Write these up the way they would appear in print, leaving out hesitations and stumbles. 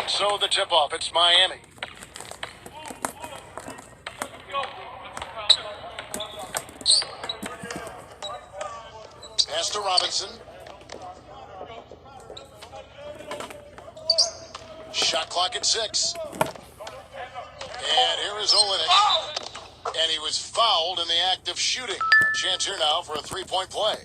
So the tip-off, it's Miami. Pass to Robinson. Shot clock at 6. And here is Olenek. And he was fouled in the act of shooting. Chance here now for a three-point play.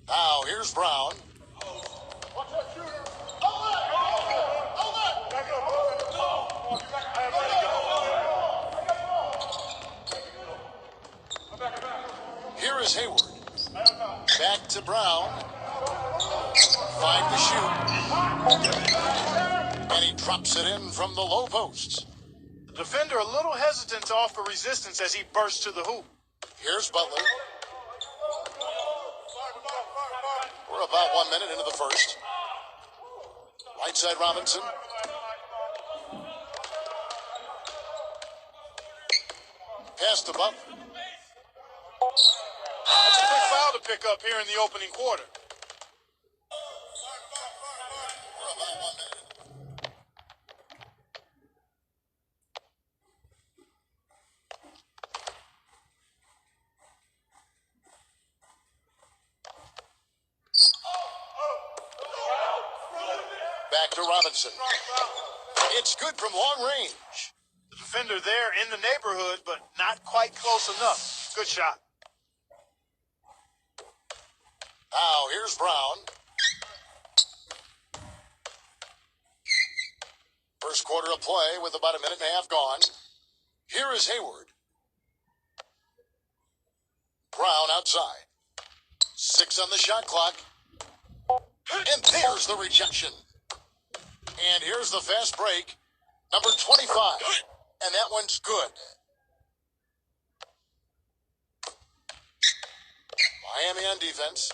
Now, here's Brown. Here is Hayward. Back to Brown. 5 to shoot. And he drops it in from the low post. The defender a little hesitant to offer resistance as he bursts to the hoop. Here's Butler. We're about 1 minute into the first. Right side Robinson. Pass to Butler. That's a quick foul to pick up here in the opening quarter. We're about 1 minute. Back to Robinson. It's good from long range. The defender there in the neighborhood, but not quite close enough. Good shot. Now, here's Brown. First quarter of play with about a minute and a half gone. Here is Hayward. Brown outside. 6 on the shot clock. And there's the rejection. And here's the fast break. Number 25. And that one's good. Miami on defense.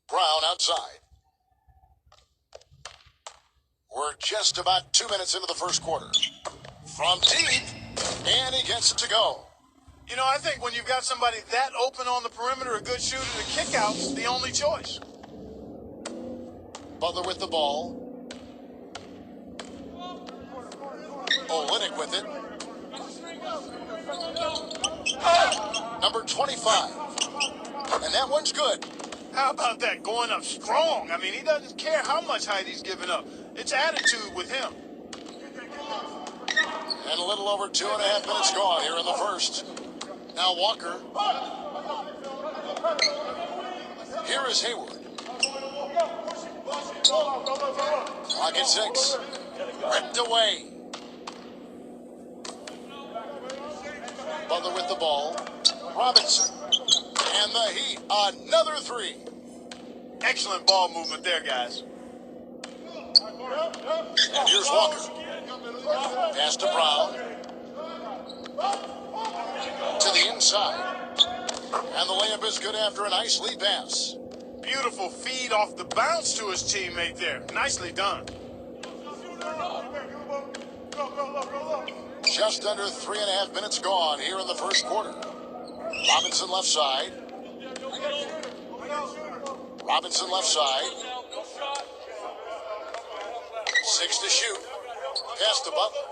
Brown outside. We're just about 2 minutes into the first quarter. From deep, and he gets it to go. You know, I think when you've got somebody that open on the perimeter, a good shooter, the kickout's the only choice. Butler with the ball. Olenek with it. Number 25. And that one's good. How about that? Going up strong. I mean, he doesn't care how much height he's giving up. It's attitude with him. And a little over 2.5 minutes gone here in the first. Now Walker. Here is Hayward. Clock at 6. Ripped away. Butler with the ball. Robinson. And the Heat. Another 3. Excellent ball movement there, guys. And here's Walker. Pass to Brown. To the inside. And the layup is good after a nice lead pass. Beautiful feed off the bounce to his teammate there. Nicely done. Just under 3.5 minutes gone here in the first quarter. Robinson left side. Robinson left side. 6 to shoot. Pass to Butler.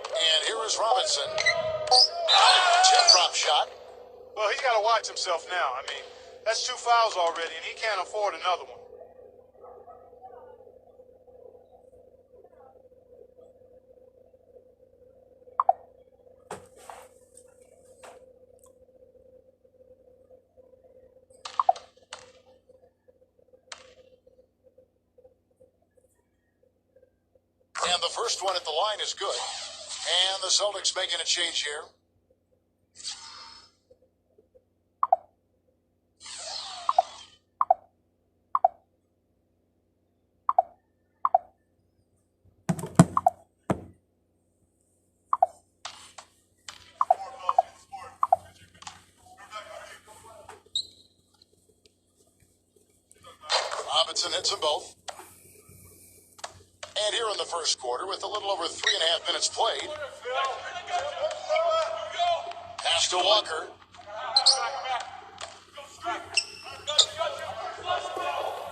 And here is Robinson. Tip drop shot. Well, he's got to watch himself now. I mean, that's 2 fouls already, and he can't afford another one. And the first one at the line is good. And the Celtics making a change here. Robinson hits them both. And here in the first quarter, with a little over 3.5 minutes played, pass to Walker.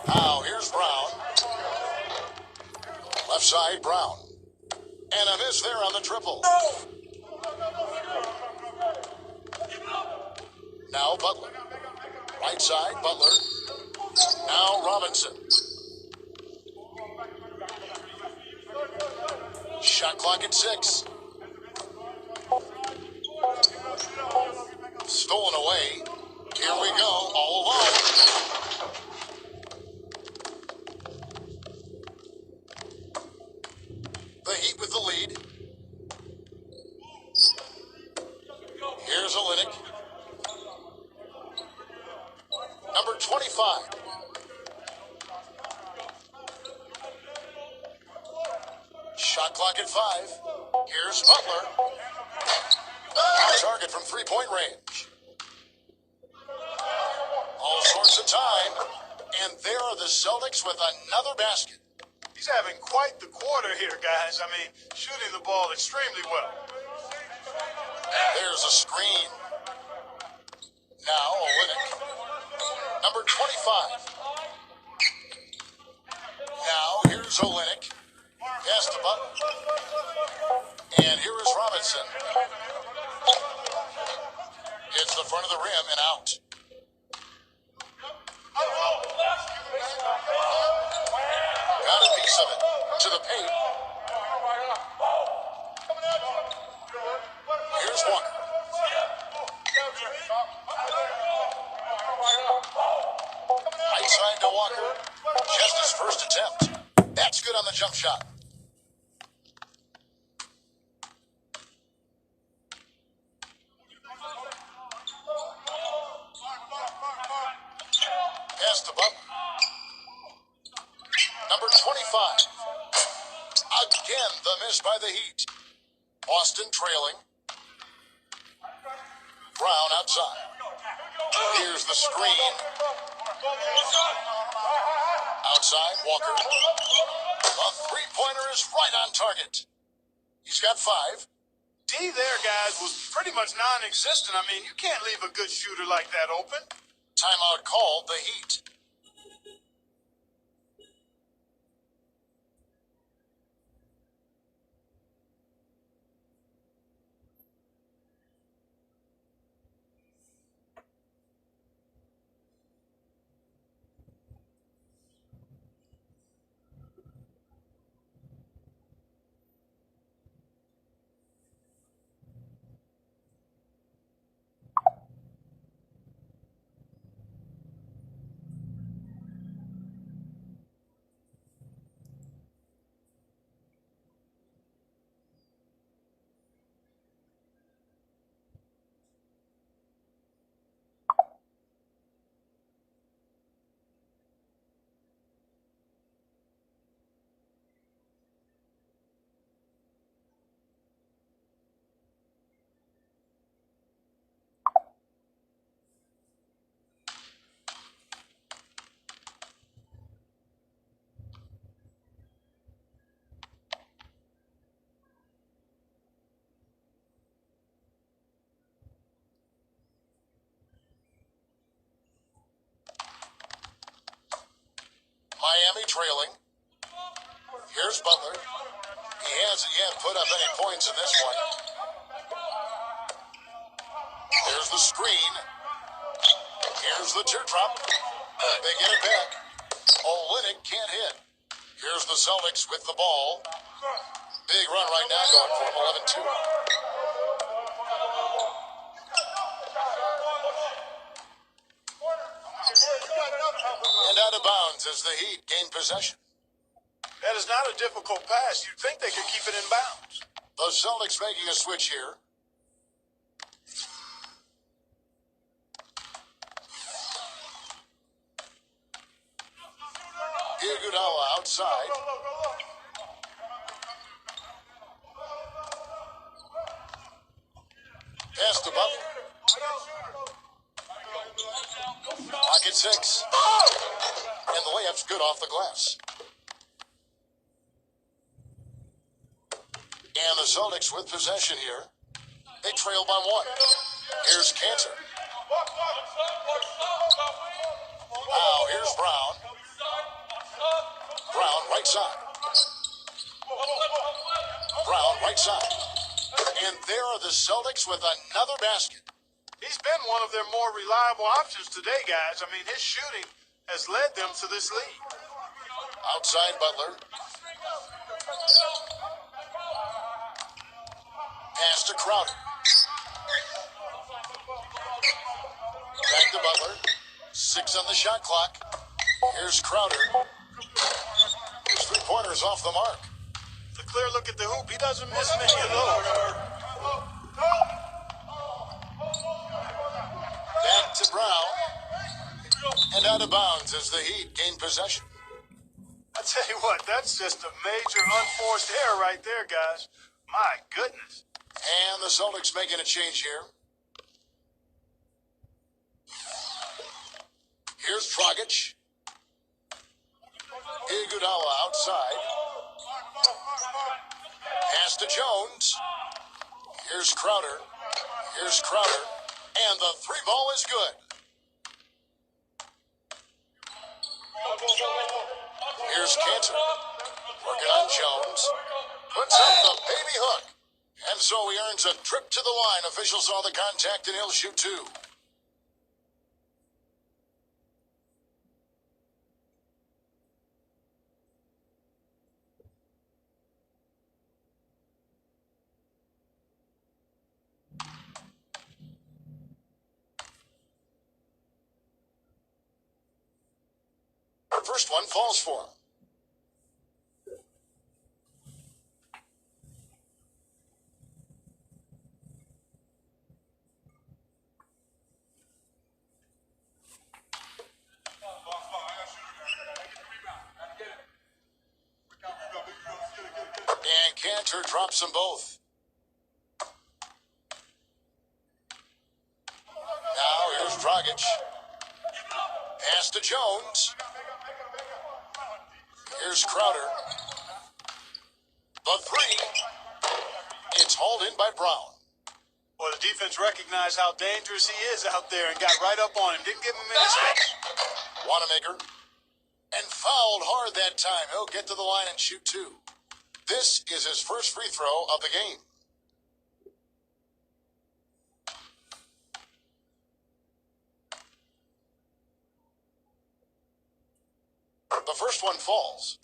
Now here's Brown. Left side, Brown. And a miss there on the triple. Now Butler. Right side, Butler. Now Robinson. Shot clock at 6. Stolen away. Here we go, all alone. The Heat with the lead. Here's Olynyk. Number 25. Shot clock at 5. Here's Butler. Target from three-point range. All sorts of time. And there are the Celtics with another basket. He's having quite the quarter here, guys. I mean, shooting the ball extremely well. There's a screen. Now Olynyk. Number 25. Now here's Olynyk. Pass to Butler. And here is Robinson. Hits the front of the rim and out. Got a piece of it. To the paint. Here's Walker. Right side to Walker. Just his first attempt. That's good on the jump shot. Pass to Butler. Number 25. Again, the miss by the Heat. Boston trailing. Brown outside. Here's the screen. Outside, Walker. The three-pointer is right on target. He's got 5. D there, guys, was pretty much non-existent. I mean, you can't leave a good shooter like that open. Timeout called, the Heat. Miami trailing. Here's Butler. He hasn't yet put up any points in this one. There's the screen. Here's the teardrop. They get it back. Olynyk can't hit. Here's the Celtics with the ball. Big run right now going for them, 11-2. And out of bounds as the Heat gain possession. That is not a difficult pass. You'd think they could keep it in bounds. The Celtics making a switch here. Iguodala outside. Pass to Butler. Pocket 6. And the layup That's good off the glass. And the Celtics with possession here. They trail by 1. Here's Cantor. Now here's Brown. Brown right side. Brown right side. And there are the Celtics with another basket. He's been one of their more reliable options today, guys. I mean, his shooting has led them to this lead. Outside Butler. Pass to Crowder. Back to Butler. 6 on the shot clock. Here's Crowder. His three-pointer's off the mark. The clear look at the hoop. He doesn't miss many of those. Back to Brown. And out of bounds as the Heat gain possession. I tell you what, that's just a major unforced error right there, guys. My goodness. And the Celtics making a change here. Here's Dragic. Iguodala outside. Pass to Jones. Here's Crowder. Here's Crowder. And the three ball is good. Here's Cantor. Working on Jones. Puts up the baby hook. And so he earns a trip to the line. Officials saw the contact and he'll shoot 2. First one falls for him. And Cantor drops them both. Now here's Dragic. Pass to Jones. Here's Crowder. The 3. It's hauled in by Brown. Well, the defense recognized how dangerous he is out there and got right up on him. Didn't give him any space. Wanamaker. And fouled hard that time. He'll get to the line and shoot 2. This is his first free throw of the game. The first one falls.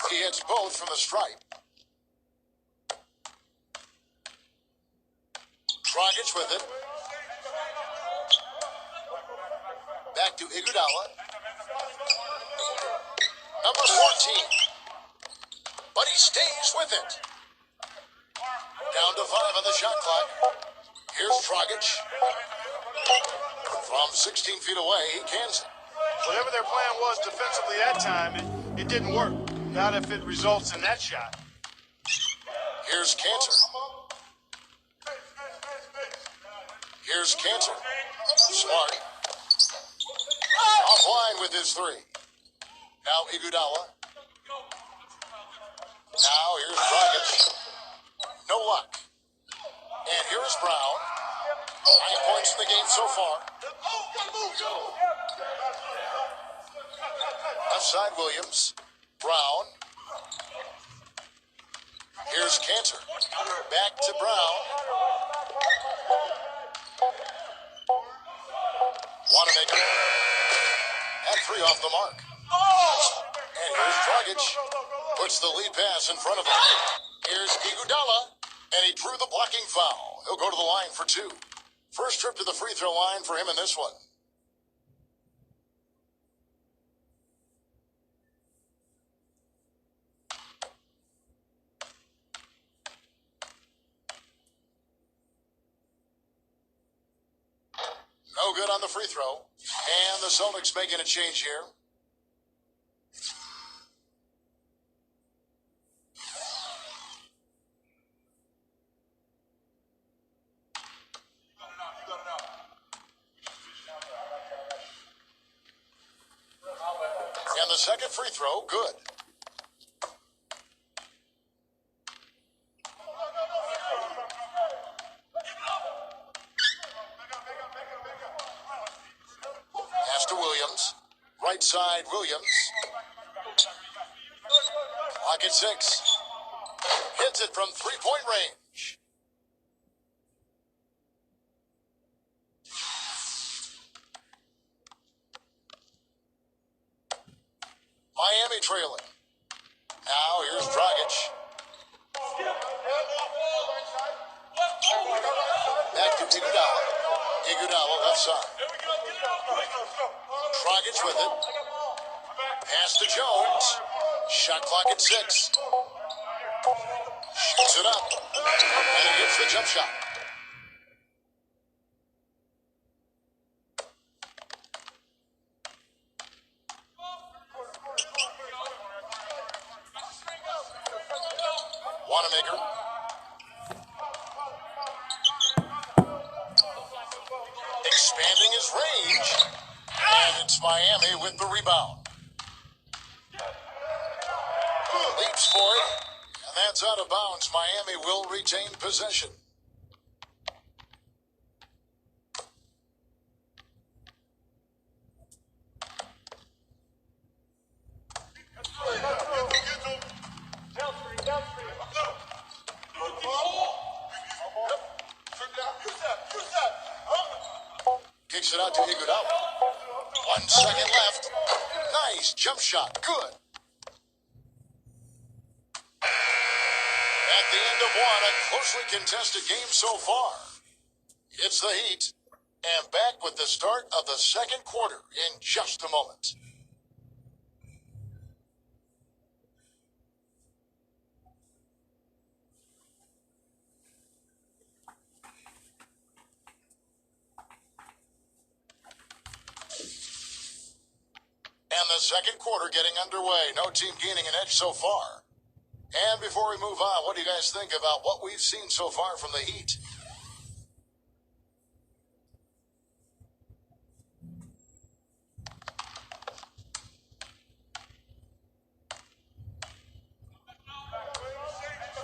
He hits both from the stripe. Dragic with it. Back to Iguodala. Number 14. But he stays with it. Down to 5 on the shot clock. Here's Dragic. From 16 feet away, he cans it. Whatever their plan was defensively that time, it didn't work. Not if it results in that shot. Here's Cantor. Here's Cantor. Smart. Offline with his 3. Now Iguodala. Now here's Dragic. No luck. And here's Brown. 9 points in the game so far. Left side Williams. Brown. Here's Cantor. Back to Brown. Wanamaker. And 3 off the mark. And here's Dragic. Puts the lead pass in front of him. Here's Iguodala. And he drew the blocking foul. He'll go to the line for 2. First trip to the free throw line for him in this one. No good on the free throw. And the Celtics making a change here. the second free throw, good. Pass to Williams. Right side, Williams. Clock at 6. Hits it from three-point range. Miami trailing. Now here's Dragic. Back to Iguodala. Iguodala left side. Dragic with it. Pass to Jones. Shot clock at 6. Shoots it up. And he hits the jump shot. Wanamaker. Expanding his range. And it's Miami with the rebound. Leaps for it. And that's out of bounds. Miami will retain possession. Kicks it out to Iguodala. 1 second left. Nice jump shot. Good. At the end of one, a closely contested game so far. It's the Heat, and back with the start of the second quarter in just a moment. And the second quarter getting underway. No team gaining an edge so far. And before we move on, what do you guys think about what we've seen so far from the Heat?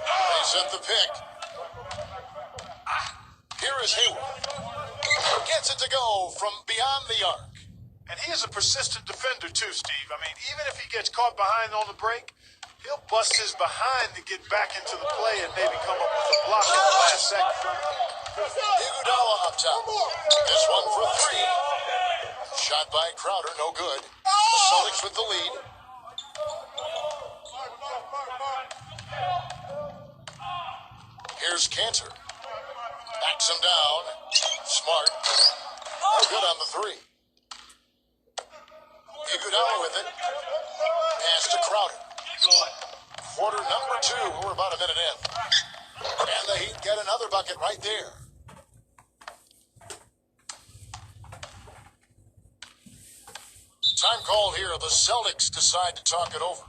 They set the pick. Here is Hayward. Gets it to go from beyond the arc. And he is a persistent defender too, Steve. I mean, even if he gets caught behind on the break, he'll bust his behind to get back into the play and maybe come up with a block in the last second. Iguodala up top. This one for 3. Shot by Crowder, no good. The Celtics with the lead. Here's Cantor. Backs him down. Smart. No good on the 3. Iguodala with it. Pass to Crowder. Quarter number 2. We're about a minute in. And the Heat get another bucket right there. Time call here. The Celtics decide to talk it over.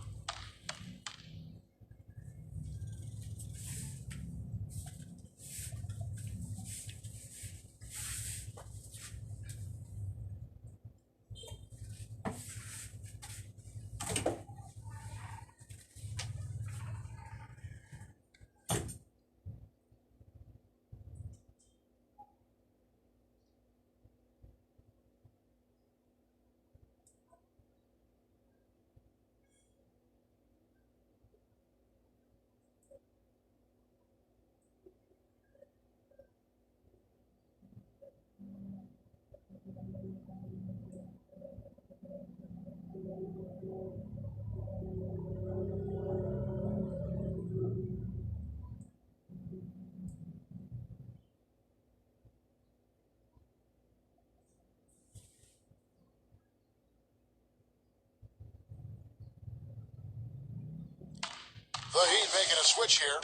The Heat making a switch here.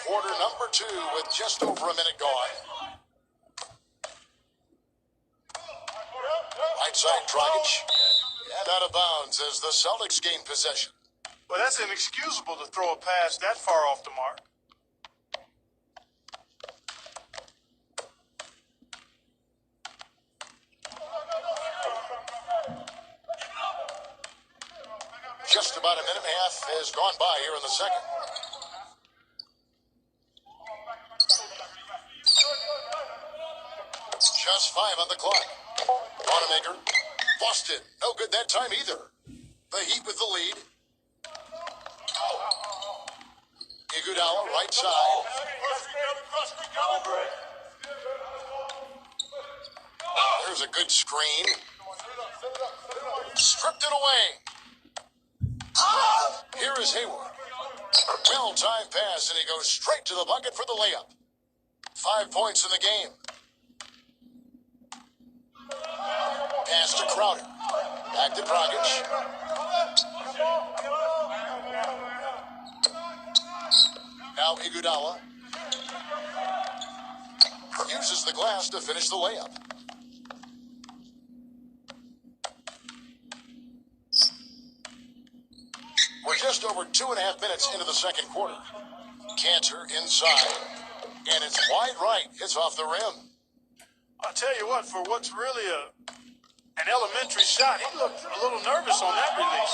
Quarter number 2 with just over a minute gone. Right side Dragic. And out of bounds as the Celtics gain possession. Well, that's inexcusable to throw a pass that far off the mark. Just about a minute and a half has gone by here in the second. Just 5 on the clock. Wanamaker. Boston. No good that time either. The Heat with the lead. Iguodala, right side. There's a good screen. Stripped it away. Here is Hayward. Well-timed pass, and he goes straight to the bucket for the layup. 5 points in the game. Pass to Crowder. Back to Dragic. Now Iguodala uses the glass to finish the layup. We're just over 2.5 minutes into the second quarter. Cantor inside, and it's wide right. It's off the rim. I'll tell you what, for what's really an elementary shot, he looked a little nervous on that release.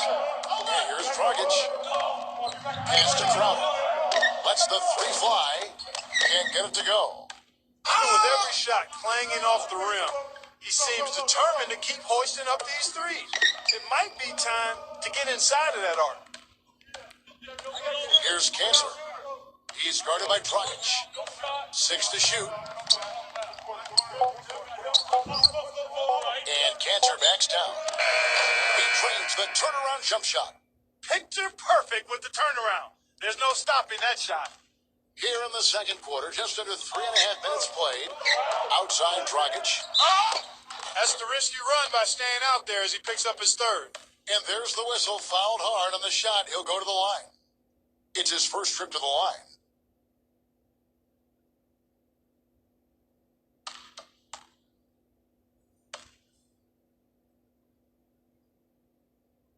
And here's Dragic. Pass to Crowder. Lets the three fly. Can't get it to go. With every shot clanging off the rim, he seems determined to keep hoisting up these threes. It might be time to get inside of that arc. Here's Cantor. He's guarded by Dragic. 6 to shoot. And Cantor backs down. He trains the turnaround jump shot. Picture perfect with the turnaround. There's no stopping that shot. Here in the second quarter, just under 3.5 minutes played. Outside Dragic. That's the risk you run by staying out there as he picks up his third. And there's the whistle, fouled hard on the shot. He'll go to the line. It's his first trip to the line.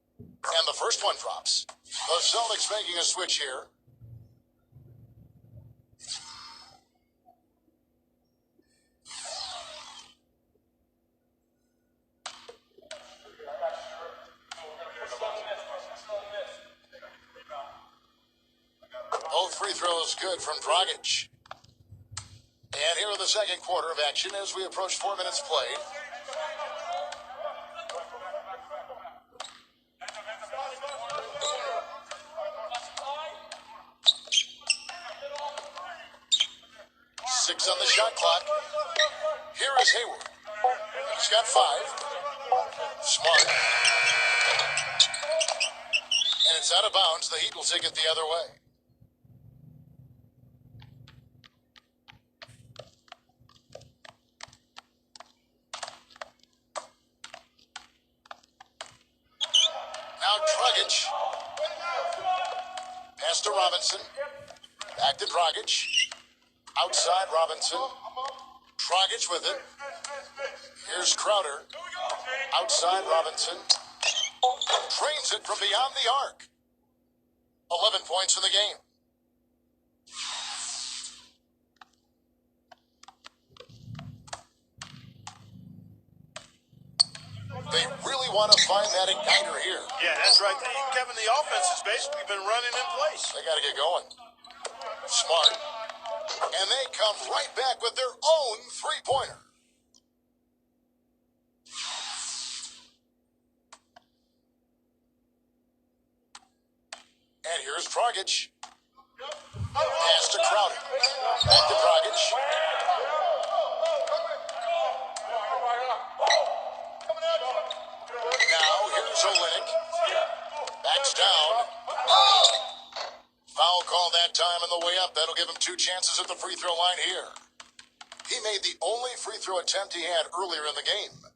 And the first one drops. The Celtics making a switch here. Both free throws good from Dragic. And here in the second quarter of action as we approach 4 minutes played. Six on the shot clock. Here is Hayward. He's got 5. Smart. And it's out of bounds. The Heat will take it the other way. Now Dragic. Pass to Robinson. Back to Dragic. Outside Robinson. Dragic with it. Here's Crowder. Outside Robinson. Trains it from beyond the arc. 11 points in the game. They really want to find that igniter here. Yeah, that's right. Kevin, the offense has basically been running in place. They got to get going. Smart. And they come right back with their own three-pointer. And here's Dragic. Pass to Crowder. Back to Dragic. Now here's Olynyk. Backs down. Foul call that time on the way up. That'll give him 2 chances at the free throw line here. He made the only free throw attempt he had earlier in the game.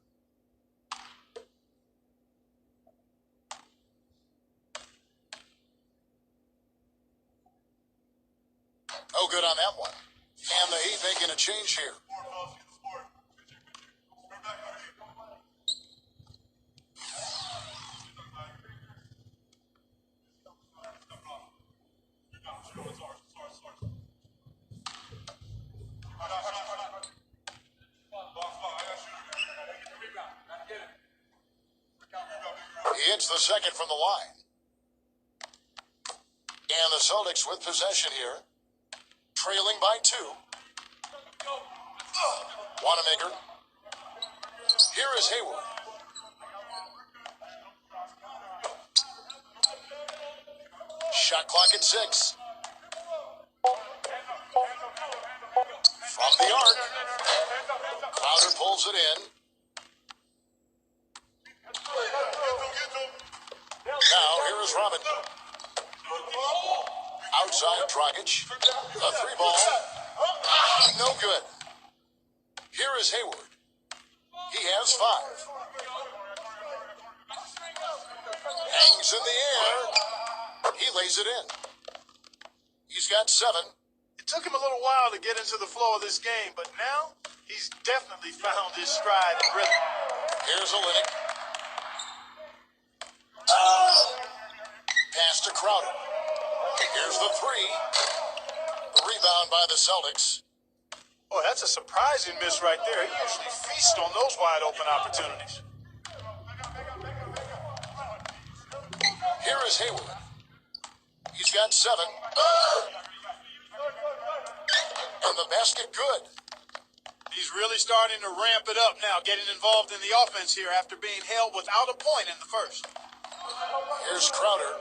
No good on that one. And the Heat making a change here. He hits the second from the line. And the Celtics with possession here. Trailing by 2. Wanamaker. Here is Hayward. Shot clock at 6. From the arc. Crowder pulls it in. Now, here is Robin. Outside, Dragic. The 3 ball. No good. Here is Hayward. He has 5. Hangs in the air. He lays it in. He's got 7. It took him a little while to get into the flow of this game, but now he's definitely found his stride and rhythm. Here's Olynyk. Pass to Crowder. Here's the 3. Rebound by the Celtics. Oh, that's a surprising miss right there. He usually feasts on those wide open opportunities. Here is Hayward. He's got 7. And the basket good. He's really starting to ramp it up now, getting involved in the offense here after being held without a point in the first. Here's Crowder.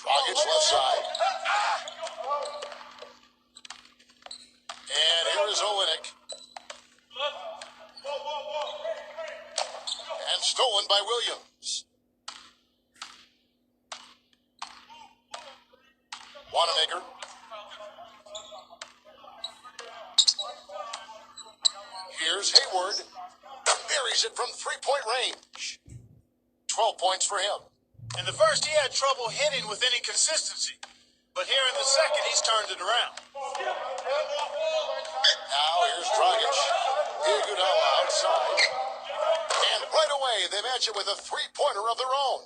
Dragic left side. And here is Olynyk. And stolen by Williams. Wanamaker. Here's Hayward. Buries it from 3-point range. 12 points for him. In the first, he had trouble hitting with any consistency. But here in the second, he's turned it around. Now here's Dragic. Iguodala outside. And right away, they match it with a 3-pointer of their own.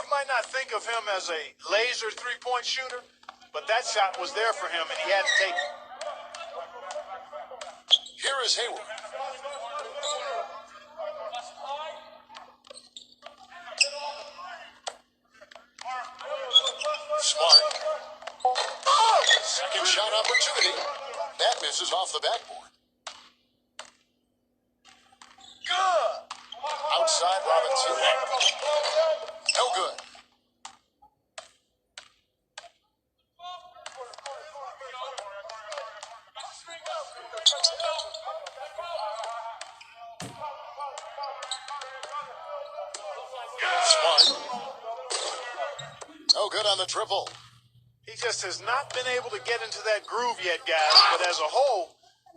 You might not think of him as a laser 3-point shooter, but that shot was there for him, and he had to take it. Here is Hayward. Smart. Second shot opportunity. That misses off the backboard. Good. Outside Robinson. No good. Smart. No good on the triple. He just has not been able to get into that groove yet, guys, but as a whole,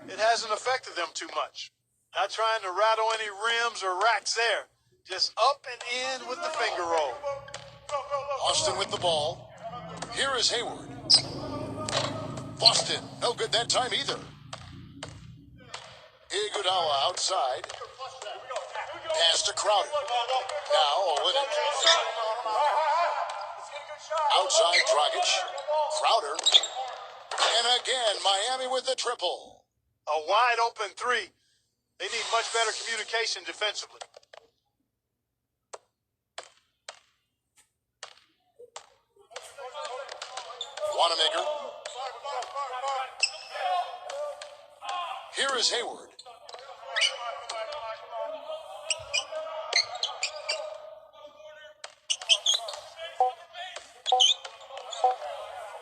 it hasn't affected them too much. Not trying to rattle any rims or racks there. Just up and in with the finger roll. Austin with the ball. Here is Hayward. Boston, no good that time either. Iguodala outside. Pass to Crowder. Now Olynyk. Outside Dragic. Crowder. And again, Miami with the triple. A wide open 3. They need much better communication defensively. Wanamaker. Here is Hayward.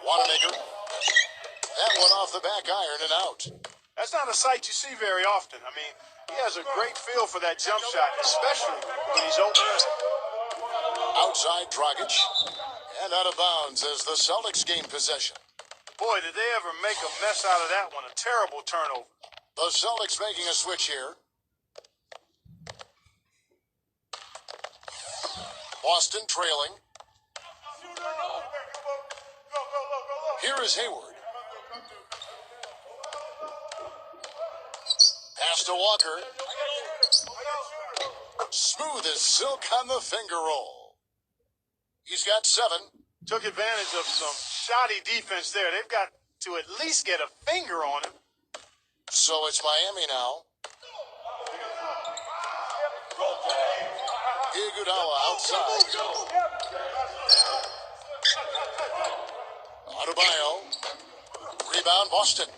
Wanamaker. That one off the back iron and out. That's not a sight you see very often. I mean, he has a great feel for that jump shot, especially when he's open. Outside Dragic. And out of bounds as the Celtics gain possession. Boy, did they ever make a mess out of that one. A terrible turnover. The Celtics making a switch here. Boston trailing. Here is Hayward. Pass to Walker. Smooth as silk on the finger roll. He's got 7. Took advantage of some shoddy defense there. They've got to at least get a finger on him. So it's Miami now. Iguodala outside. Adebayo. Rebound Boston.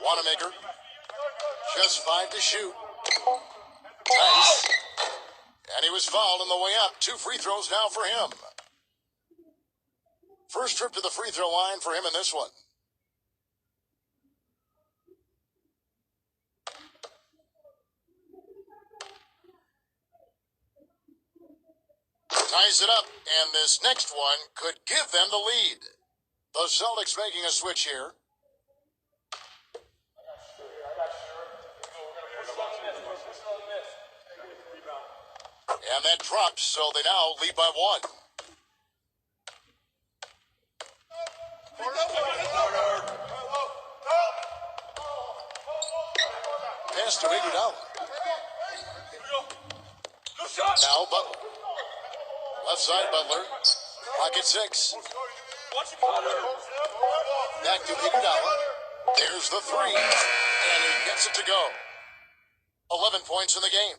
Wanamaker. Just 5 to shoot. Tice. And he was fouled on the way up. 2 free throws now for him. First trip to the free throw line for him in this one. Ties it up, and this next one could give them the lead. The Celtics making a switch here. And that drops, so they now lead by 1. Pass to Iguodala. Now Butler. Left side Butler. Pocket 6. Back to Iguodala. There's the 3. And he gets it to go. 11 points in the game.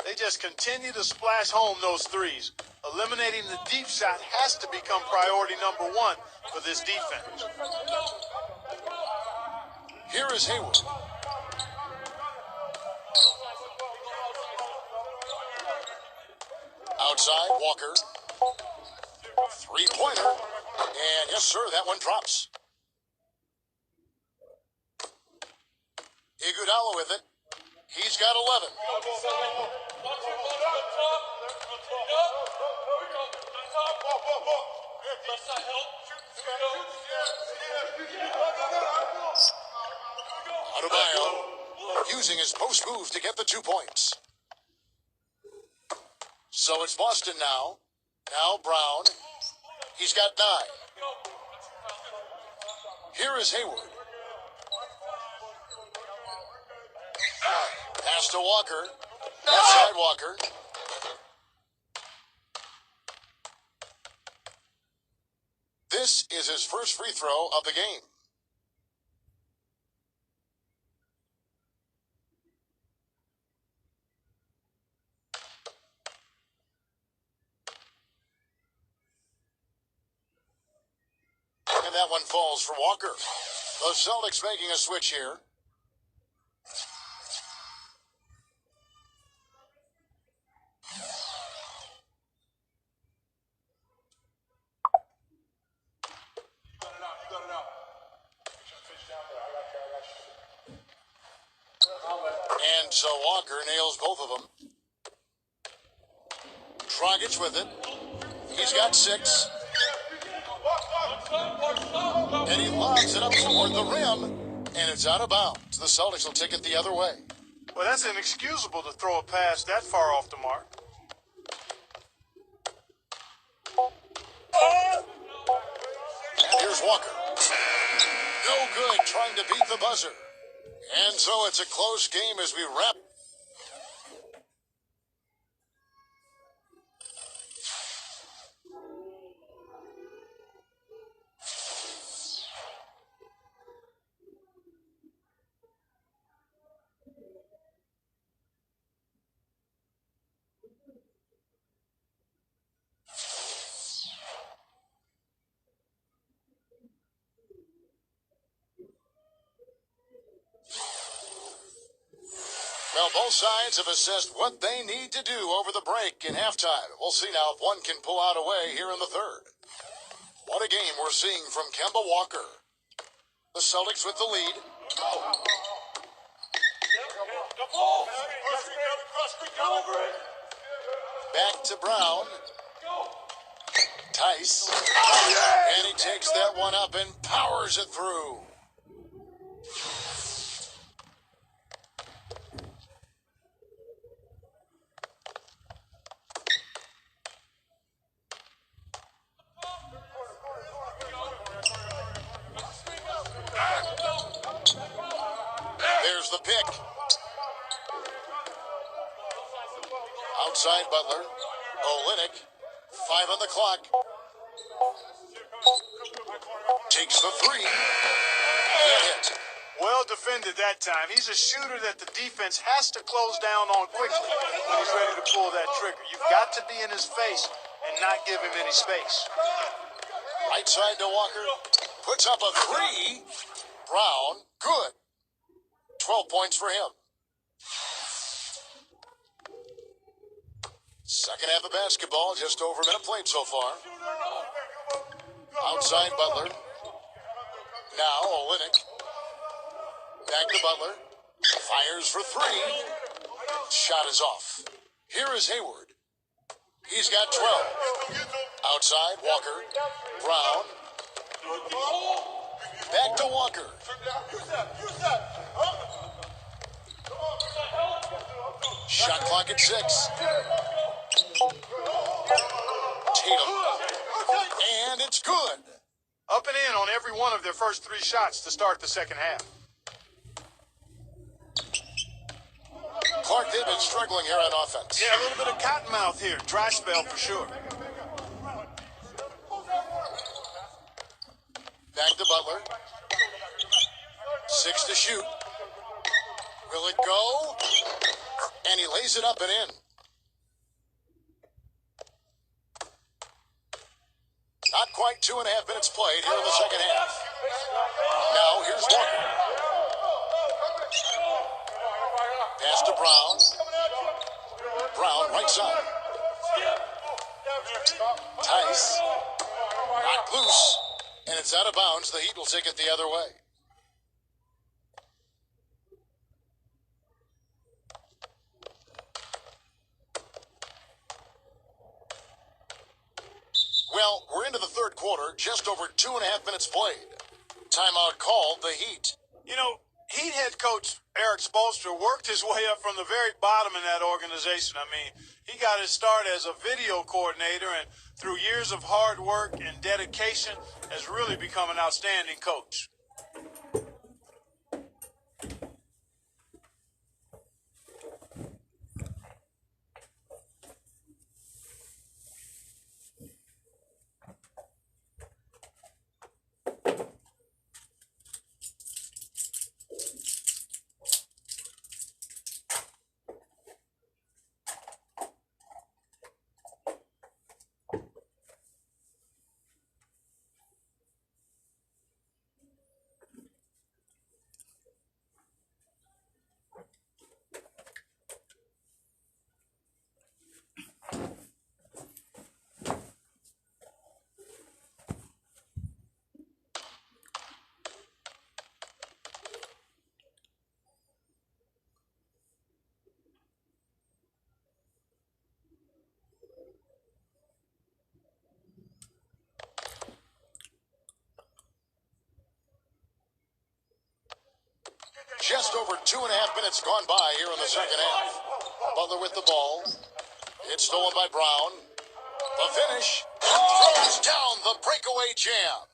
They just continue to splash home those threes. Eliminating the deep shot has to become priority number 1 for this defense. Here is Hayward. Outside, Walker. 3-pointer. And yes, sir, that one drops. Iguodala with it. He's got 11. Adebayo using his post move to get the 2 points. So it's Boston now. Now Brown. He's got 9. Here is Hayward. Pass to Walker. Outside Walker. This is his first free throw of the game. And that one falls for Walker. The Celtics making a switch here. And so Walker nails both of them. Dragic with it. He's got 6. And he lobs it up toward the rim. And it's out of bounds. The Celtics will take it the other way. Well, that's inexcusable to throw a pass that far off the mark. And here's Walker. No good, trying to beat the buzzer. And so it's a close game as we wrap. Well, both sides have assessed what they need to do over the break in halftime. We'll see now if one can pull out a way here in the third. What a game we're seeing from Kemba Walker. The Celtics with the lead. Back to Brown. Tice. And he takes that one up and powers it through. There's the pick. Outside Butler. Olynyk. 5 on the clock. Takes the three. Can't hit. Well defended that time. He's a shooter that the defense has to close down on quickly when he's ready to pull that trigger. You've got to be in his face and not give him any space. Right side to Walker. Puts up a three. Brown, good. 12 points for him. Second half of basketball, just over a minute played so far. Outside Butler. Now Olynyk. Back to Butler. Fires for three. Shot is off. Here is Hayward. He's got 12. Outside, Walker. Brown. Back to Walker. Shot clock at 6. Tatum. And it's good. Up and in on every one of their first 3 shots to start the second half. Clark, they've been struggling here on offense. Yeah, a little bit of cottonmouth here. Dry spell for sure. Back to Butler. 6 to shoot. Will it go? And he lays it up and in. Not quite 2.5 minutes played here in the second half. Now here's Walker. Pass to Brown. Brown, right side. Tice. Knocked loose. And it's out of bounds. The Heat will take it the other way. Well, we're into the third quarter, just over 2.5 minutes played. Timeout called, the Heat. You know, Heat head coach Eric Spoelstra worked his way up from the very bottom in that organization. I mean, he got his start as a video coordinator and through years of hard work and dedication has really become an outstanding coach. Just over 2.5 minutes gone by here in the second half. Butler with the ball. It's stolen by Brown. The finish. Throws down the breakaway jam.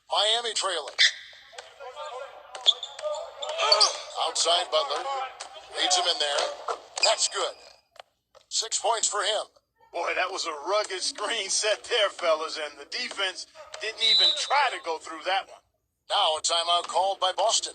Miami trailing. Outside Butler. Leads him in there. That's good. 6 points for him. Boy, that was a rugged screen set there, fellas, and the defense didn't even try to go through that one. Now a timeout called by Boston.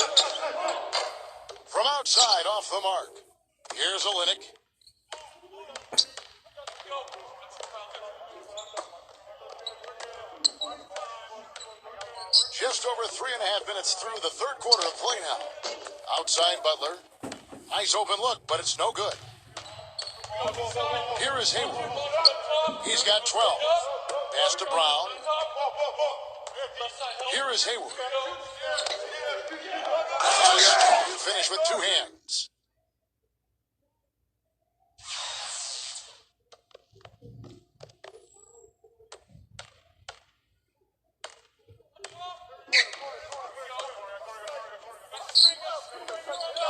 Walker. From outside, off the mark. Here's Olynyk. Just over 3.5 minutes through the third quarter of play now. Outside Butler. Nice open look, but it's no good. Here is Hayward. He's got 12. Pass to Brown. Here is Hayward. Strong finish with two hands.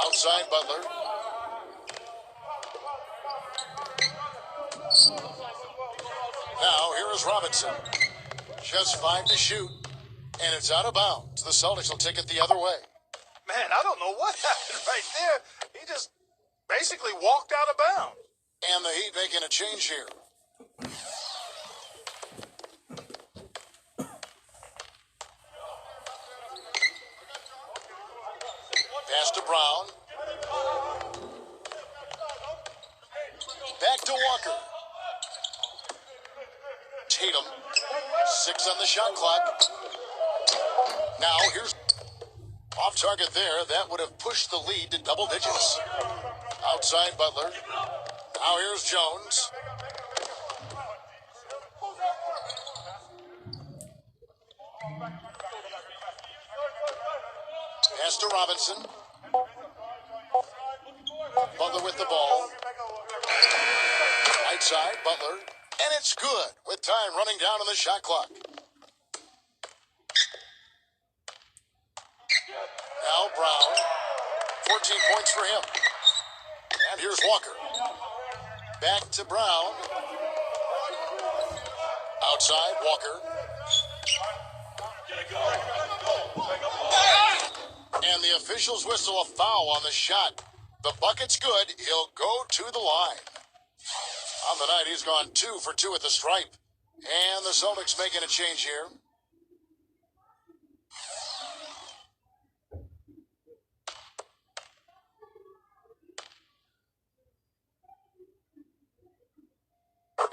Outside Butler. Now here is Robinson. Just 5 to shoot, and it's out of bounds. The Celtics will take it the other way. Man, I don't know what happened right there. He just basically walked out of bounds. And the Heat making a change here. Pass to Brown. Back to Walker. Tatum. 6 on the shot clock. Now here's off target there. That would have pushed the lead to double digits. Outside Butler. Now here's Jones. Pass to Robinson. Butler with the ball. Right side, Butler. And it's good with time running down on the shot clock. Now Brown. 14 points for him. And here's Walker. Back to Brown. Outside, Walker. And the officials whistle a foul on the shot. The bucket's good. He'll go to the line. On the night, he's gone 2 for 2 at the stripe. And the Celtics making a change here.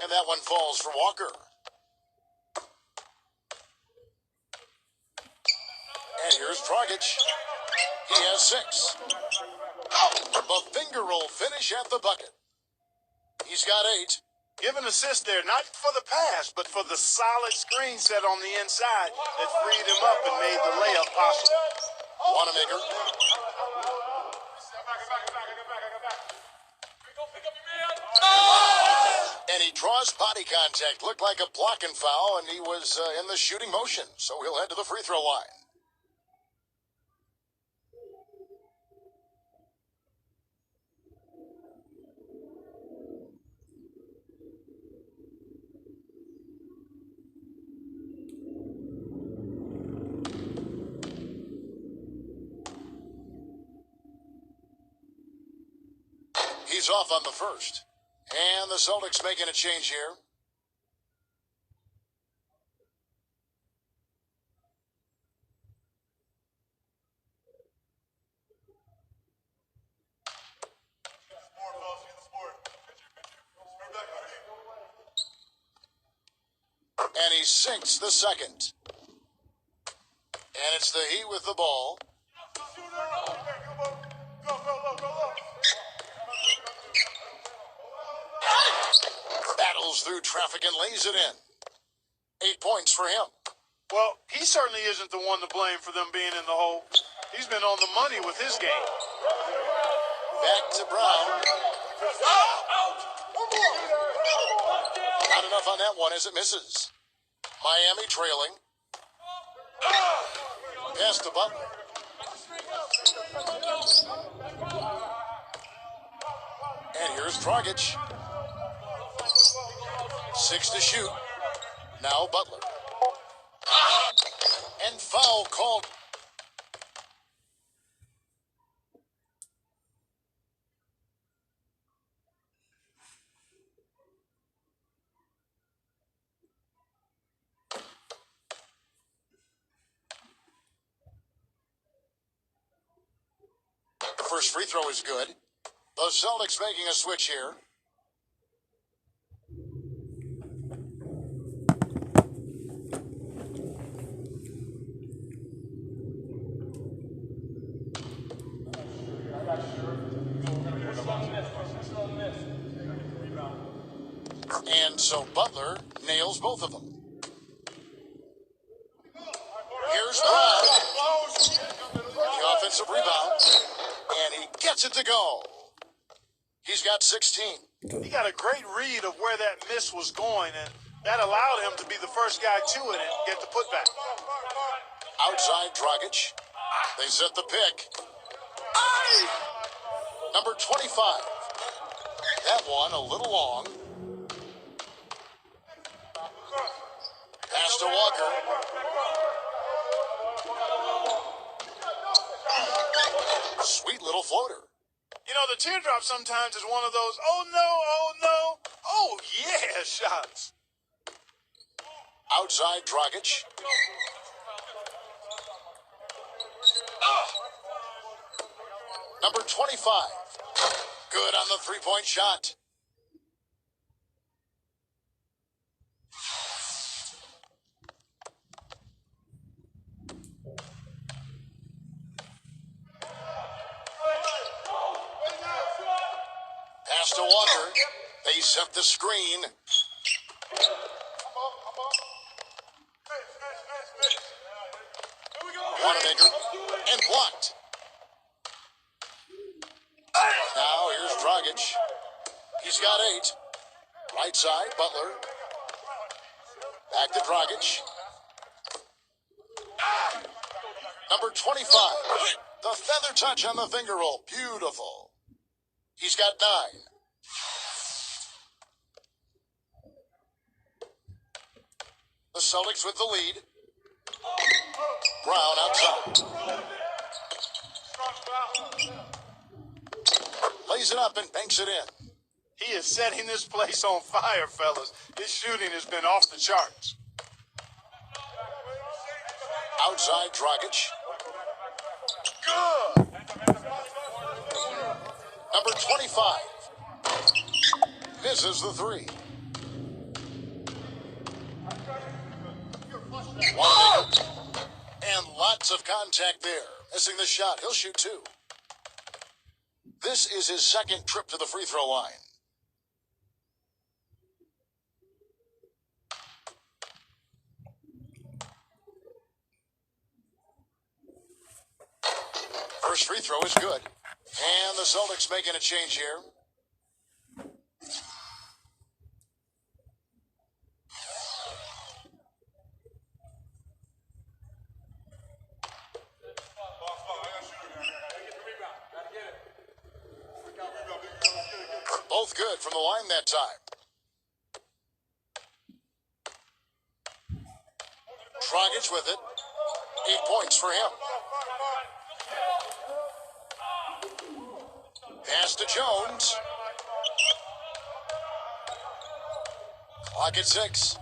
And that one falls for Walker. And here's Dragic. He has 6. The finger roll finish at the bucket. He's got 8. Give an assist there, not for the pass, but for the solid screen set on the inside that freed him up and made the layup possible. Wanamaker. And he draws body contact. Looked like a blocking foul, and he was in the shooting motion. So he'll head to the free throw line. He's off on the first. And the Celtics making a change here. And he sinks the second. And it's the Heat with the ball. Battles through traffic and lays it in. 8 points for him. Well, he certainly isn't the one to blame for them being in the hole. He's been on the money with his game. Back to Brown. Not enough on that one as it misses. Miami trailing. Pass to Butler. And here's Dragic. 6 to shoot. Now Butler. And foul called. First free throw is good. The Celtics making a switch here. And so Butler nails both of them. Here's Brown. The offensive rebound. And he gets it to go. He's got 16. He got a great read of where that miss was going, and that allowed him to be the first guy to it and get the putback. Outside Dragic. They set the pick. Number 25. That one a little long. Pass to Walker. Sweet little floater. You know, the teardrop sometimes is one of those, oh no, oh yeah shots. Outside Dragic. Number 25. Good on the three-point shot. Pass to Walker. They set the screen. Wanamaker and blocked. Now here's Dragic. He's got 8. Right side, Butler. Back to Dragic. Number 25. The feather touch on the finger roll. Beautiful. He's got 9. The Celtics with the lead. Brown outside. Lays it up and banks it in. He is setting this place on fire, fellas. His shooting has been off the charts. Outside Dragic. Good. Number 25. Misses the 3. Wanamaker. And lots of contact there. Missing the shot. He'll shoot 2. This is his second trip to the free throw line. First free throw is good. And the Celtics making a change here. Both good from the line that time. Dragic with it. 8 points for him. Pass to Jones. Clock at 6.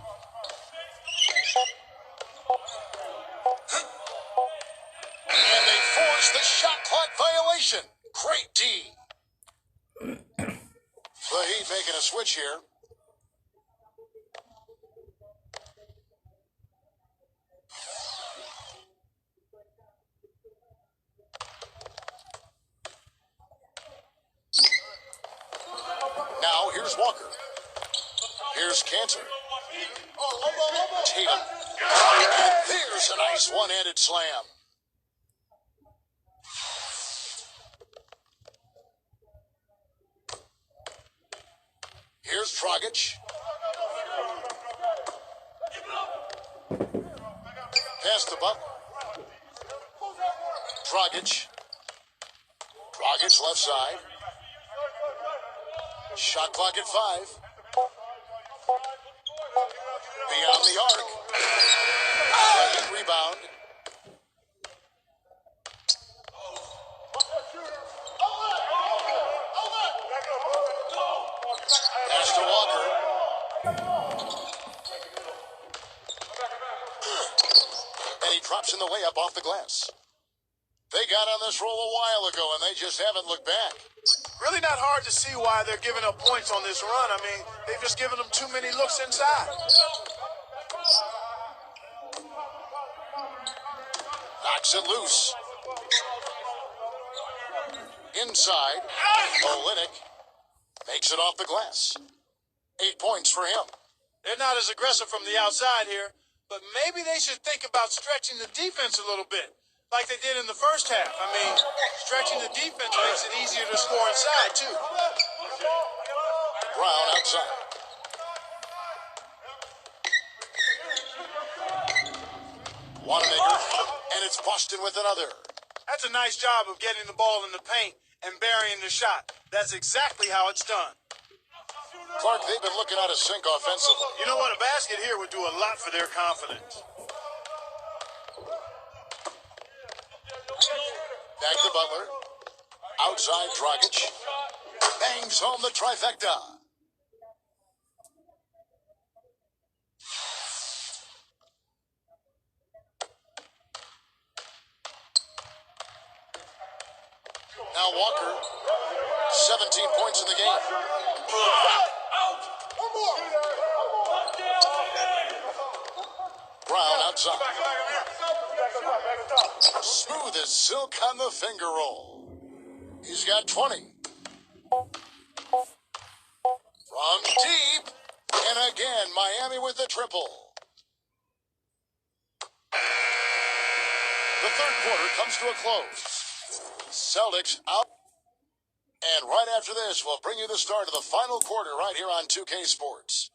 And they force the shot clock violation. Great D. The Heat making a switch here. Now here's Walker. Here's Cantor. Tatum. And there's a nice one-handed slam. Here's Dragic. Pass to Butler. Dragic. Dragic left side. Shot clock at 5. Beyond the arc. Second rebound. Pass to Walker. And he drops in the layup off the glass. They got on this roll a while ago, and they just haven't looked back. Really not hard to see why they're giving up points on this run. I mean, they've just given them too many looks inside. Knocks it loose. Inside, Olenek makes it off the glass. 8 points for him. They're not as aggressive from the outside here, but maybe they should think about stretching the defense a little bit, like they did in the first half. I mean, stretching the defense makes it easier to score inside, too. Brown outside. Wanamaker, and it's Boston with another. That's a nice job of getting the ball in the paint and burying the shot. That's exactly how it's done. Clark, they've been looking out of sync offensively. You know what? A basket here would do a lot for their confidence. Back to Butler. Outside Dragic. Bangs home the trifecta. Now Walker. 17 points in the game. Brown outside. Smooth as silk on the finger roll. He's got 20. From deep. And again, Miami with the triple. The third quarter comes to a close. Celtics out. And right after this, we'll bring you the start of the final quarter right here on 2K Sports.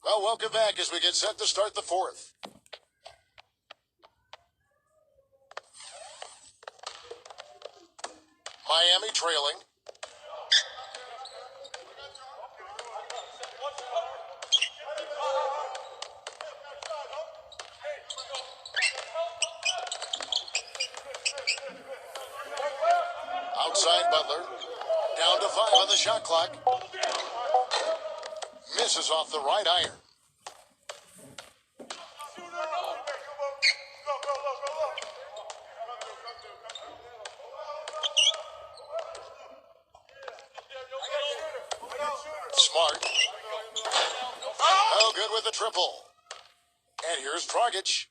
Well, welcome back as we get set to start the fourth. Miami trailing. Outside Butler. Down to 5 on the shot clock. Misses off the right iron. Smart. Oh, good with the triple. And here's Dragic.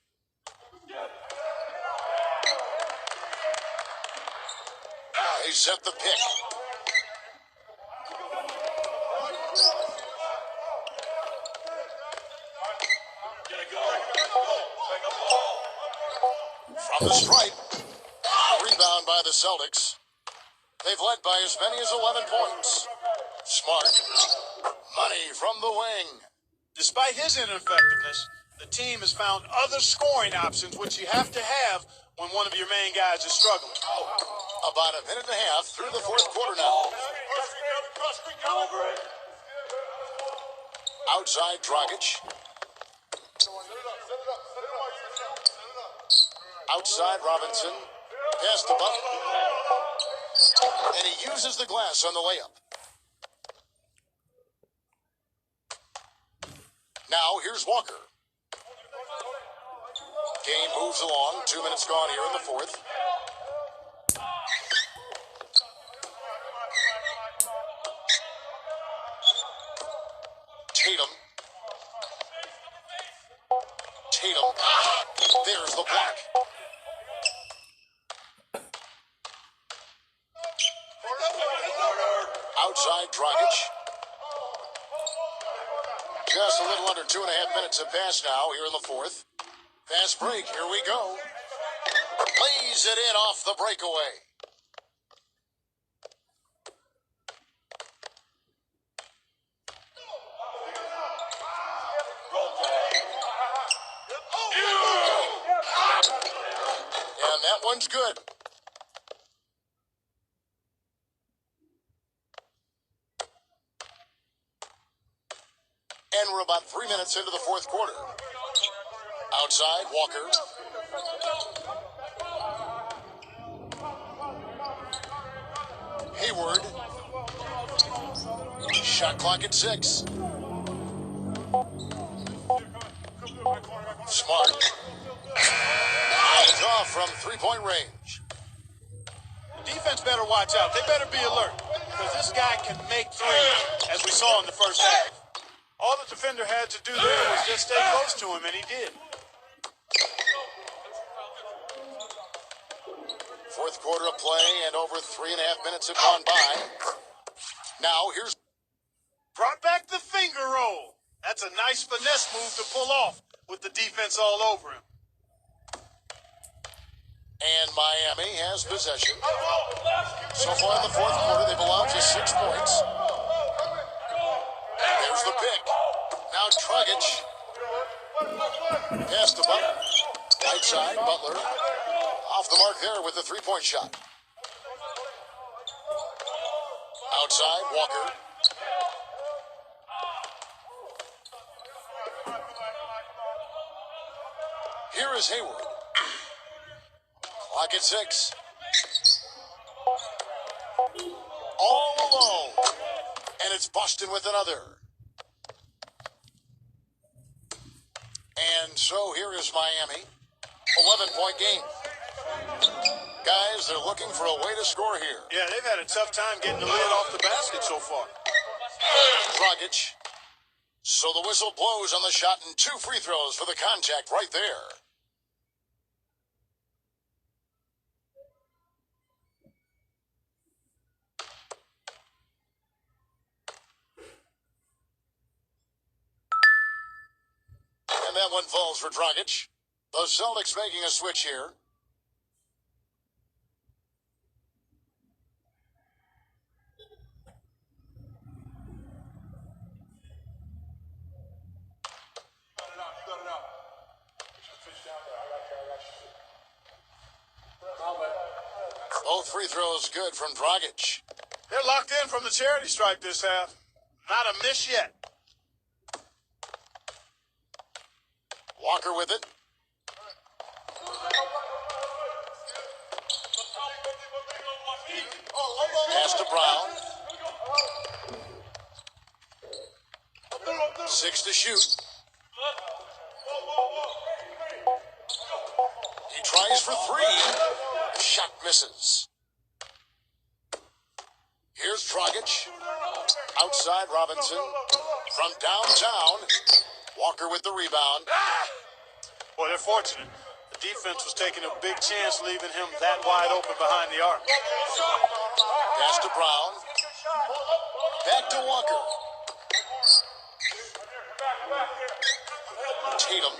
They set the pick. From the stripe. Rebound by the Celtics. They've led by as many as 11 points. Smart. Money from the wing. Despite his ineffectiveness, the team has found other scoring options, which you have to have when one of your main guys is struggling. About a minute and a half through the fourth quarter now. Outside Dragic. Outside Robinson. Pass to Butler. And he uses the glass on the layup. Now here's Walker. Game moves along. 2 minutes gone here in the fourth. Tatum. There's the block. Outside Dragic. Just a little under 2.5 minutes have passed now here in the fourth. Fast break. Here we go. Lays it in off the breakaway. And that one's good. And we're about 3 minutes into the fourth quarter. Outside, Walker. Hayward. Shot clock at 6. Smart. It's off from three-point range. Defense better watch out. They better be alert because this guy can make threes, as we saw in the first half. All the defender had to do there was just stay close to him, and he did. Fourth quarter of play, and over 3.5 minutes have gone by. Now here's... Brought back the finger roll. That's a nice finesse move to pull off with the defense all over him. And Miami has possession. So far in the fourth quarter, they've allowed just 6 points. There's the pick. Now Dragic. Pass to Butler. Right side, Butler. Off the mark there with the three-point shot. Outside, Walker. Here is Hayward. Clock at 6. All alone. And it's Boston with another. And so here is Miami. 11-point game. Guys, they're looking for a way to score here. Yeah, they've had a tough time getting the lid off the basket so far. Dragic. So the whistle blows on the shot and 2 free throws for the contact right there. And that one falls for Dragic. The Celtics making a switch here. Both free throws good from Dragic. They're locked in from the charity stripe this half. Not a miss yet. Walker with it. Pass to Brown. 6 to shoot. He tries for 3. Shot misses. Here's Dragic. Outside Robinson. From downtown. Walker with the rebound. Well, they're fortunate. The defense was taking a big chance leaving him that wide open behind the arc. Pass to Brown. Back to Walker. Tatum.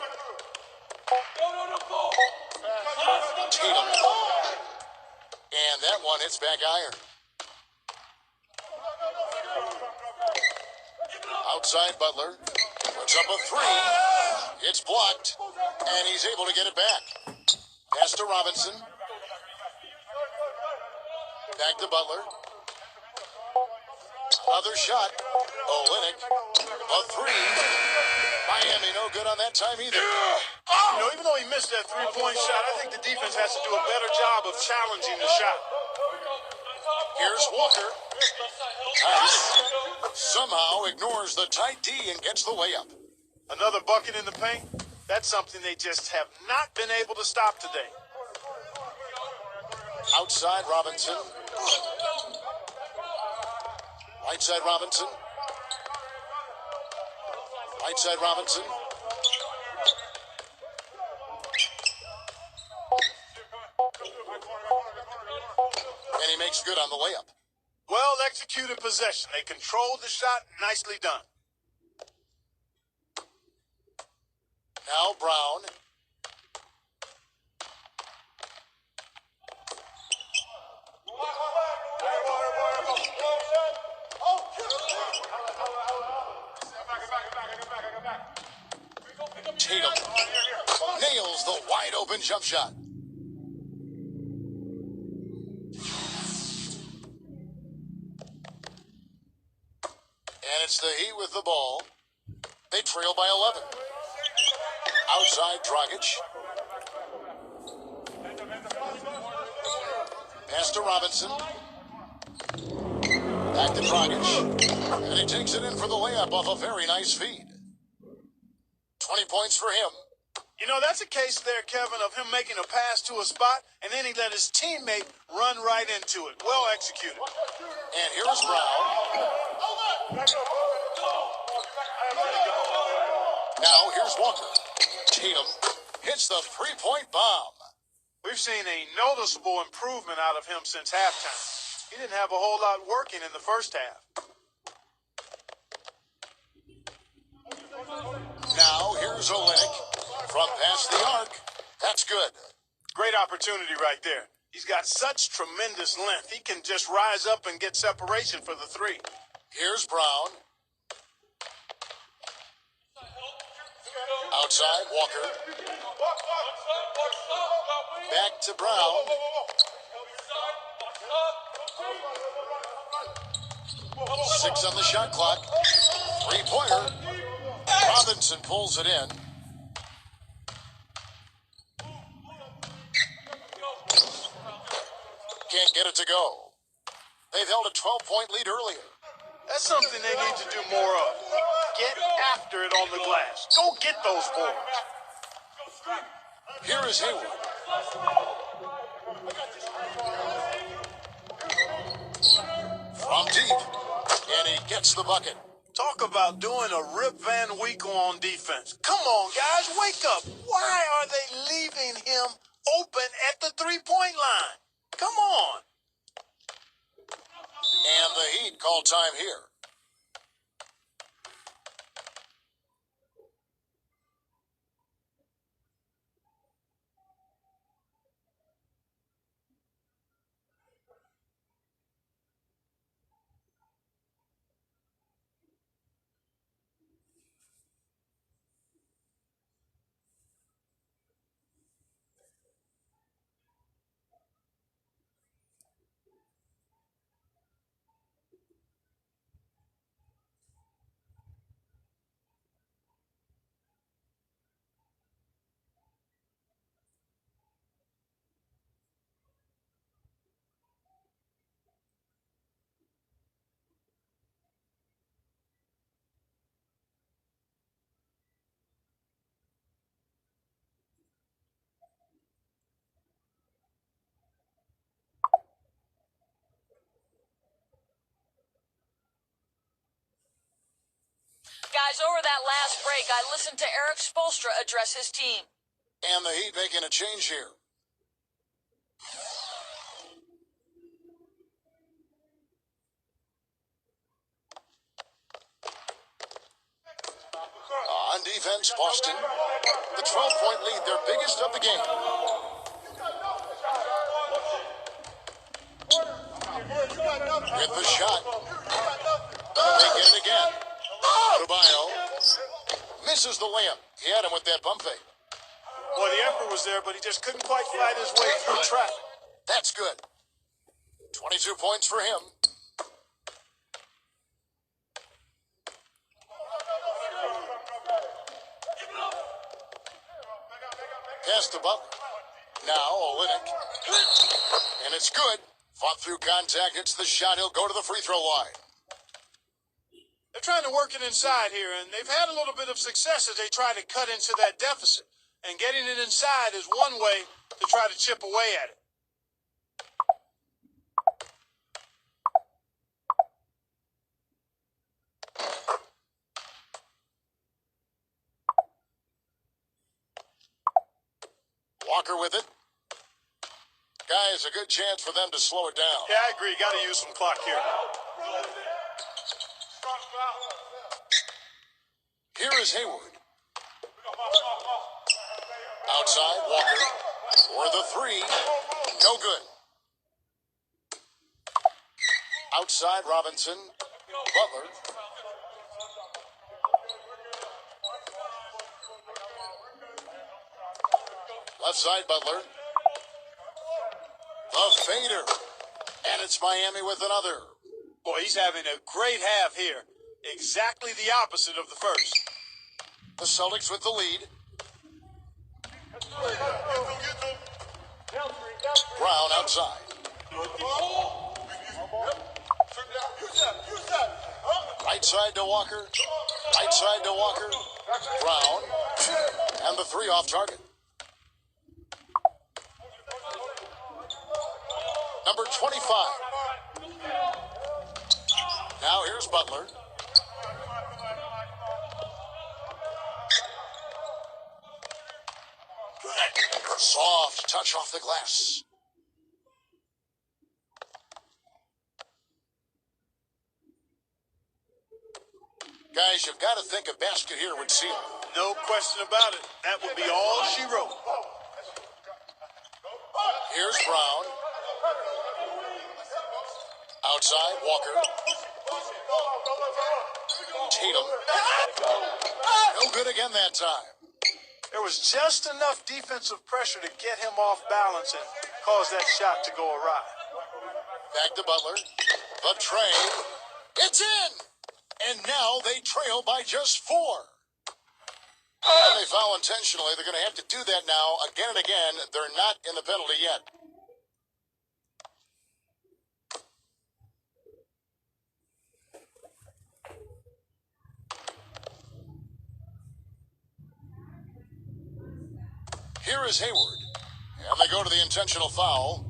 And that one hits back iron. Outside Butler. Puts up a 3. It's blocked. And he's able to get it back. Pass to Robinson. Back to Butler. Another shot. Olynyk. A 3. Miami no good on that time either. You know, even though he missed that three-point shot, I think the defense has to do a better job of challenging the shot. Here's Walker. Tice. Somehow ignores the tight D and gets the layup. Another bucket in the paint. That's something they just have not been able to stop today. Outside Robinson. Right side Robinson. Right side Robinson. And he makes good on the layup. Well executed possession. They controlled the shot. Nicely done. Now Brown. Tatum nails the wide open jump shot. And it's the Heat with the ball. They trail by 11. Outside Dragic. Pass to Robinson. Back to Dragic. And he takes it in for the layup off a very nice feed. 20 points for him. You know, that's a case there, Kevin, of him making a pass to a spot, and then he let his teammate run right into it. Well executed. And here's Brown. Now here's Walker. Tatum hits the three-point bomb. We've seen a noticeable improvement out of him since halftime. He didn't have a whole lot working in the first half. Now here's Olynyk from past the arc. That's good. Great opportunity right there. He's got such tremendous length. He can just rise up and get separation for the three. Here's Brown. Outside, Walker. Back to Brown. Six on the shot clock. Three-pointer. Robinson pulls it in. Can't get it to go. They've held a 12-point lead earlier. That's something they need to do more of. Get after it on the glass. Go get those boards. Here is Hayward. From deep. And he gets the bucket. Talk about doing a Rip Van Winkle on defense. Come on, guys, wake up. Why are they leaving him open at the three-point line? Come on. And the Heat call time here. Guys, over that last break, I listened to Eric Spoelstra address his team. And the Heat making a change here. On defense, Boston. The 12-point lead, their biggest of the game. With the shot. They get it again. Adebayo misses the layup. He had him with that bump fake. Well, the effort was there, but he just couldn't quite fight his way through traffic. That's good. 22 points for him. Pass to Butler. Now Olynyk. And it's good. Fought through contact, hits the shot. He'll go to the free throw line. They're trying to work it inside here, and they've had a little bit of success as they try to cut into that deficit. And getting it inside is one way to try to chip away at it. Walker with it. Guys, a good chance for them to slow it down. Yeah, I agree. Got to use some clock here. Here is Hayward. Outside, Walker. For the three. No good. Outside, Robinson. Butler. Left side, Butler. The fader. And it's Miami with another. Boy, he's having a great half here. Exactly the opposite of the first. The Celtics with the lead. Brown outside. Right side to Walker. Right side to Walker. Brown. And the three off target. Number 25. Now here's Butler. Soft touch off the glass. Guys, you've got to think a basket here would seal. No question about it. That would be all she wrote. Here's Brown. Outside, Walker. Tatum. No good again that time. There was just enough defensive pressure to get him off balance and cause that shot to go awry. Back to Butler. The trade. It's in! And now they trail by just 4. And they foul intentionally. They're going to have to do that now again and again. They're not in the penalty yet. Here is Hayward. And they go to the intentional foul.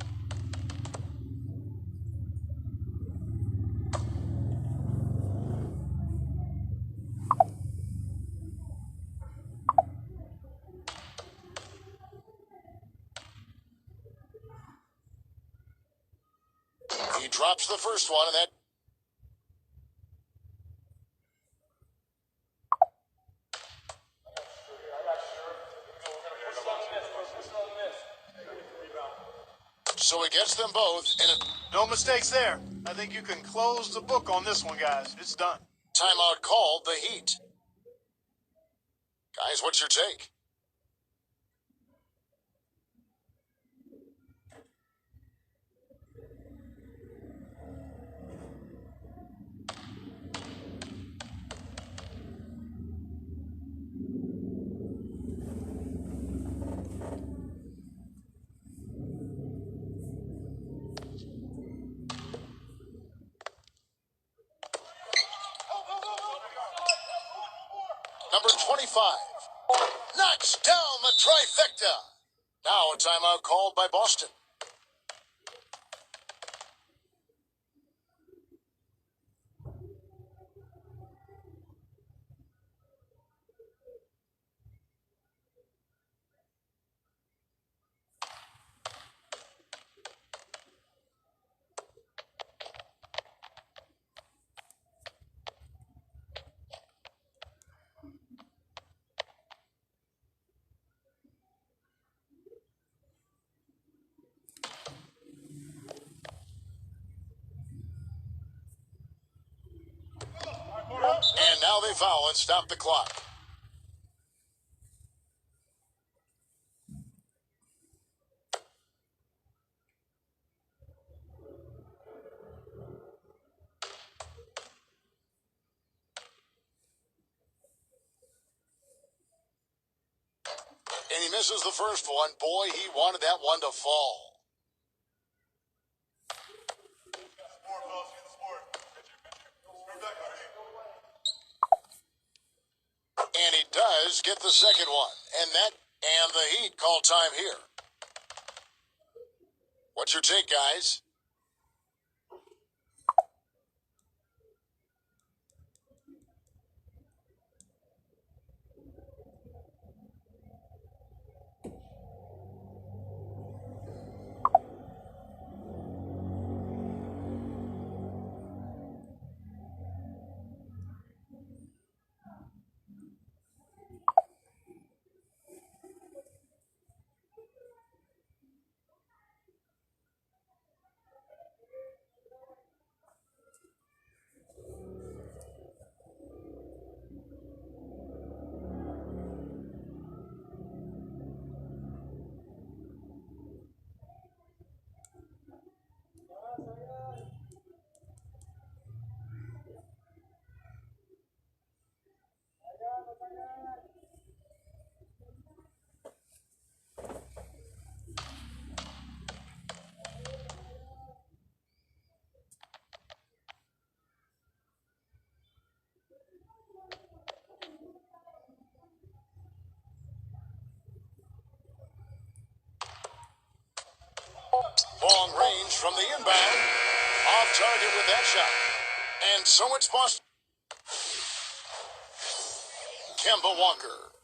He drops the first one, and that... So he gets them both, and it... No mistakes there. I think you can close the book on this one, guys. It's done. Timeout called, the Heat. Guys, what's your take? Number 25 knocks down the trifecta. Now a timeout called by Boston. And now they foul and stop the clock. And he misses the first one. Boy, he wanted that one to fall. And he does get the second one. And the Heat call time here. What's your take, guys? range from the inbound. Off target with that shot. And so it's Boston. Kemba Walker.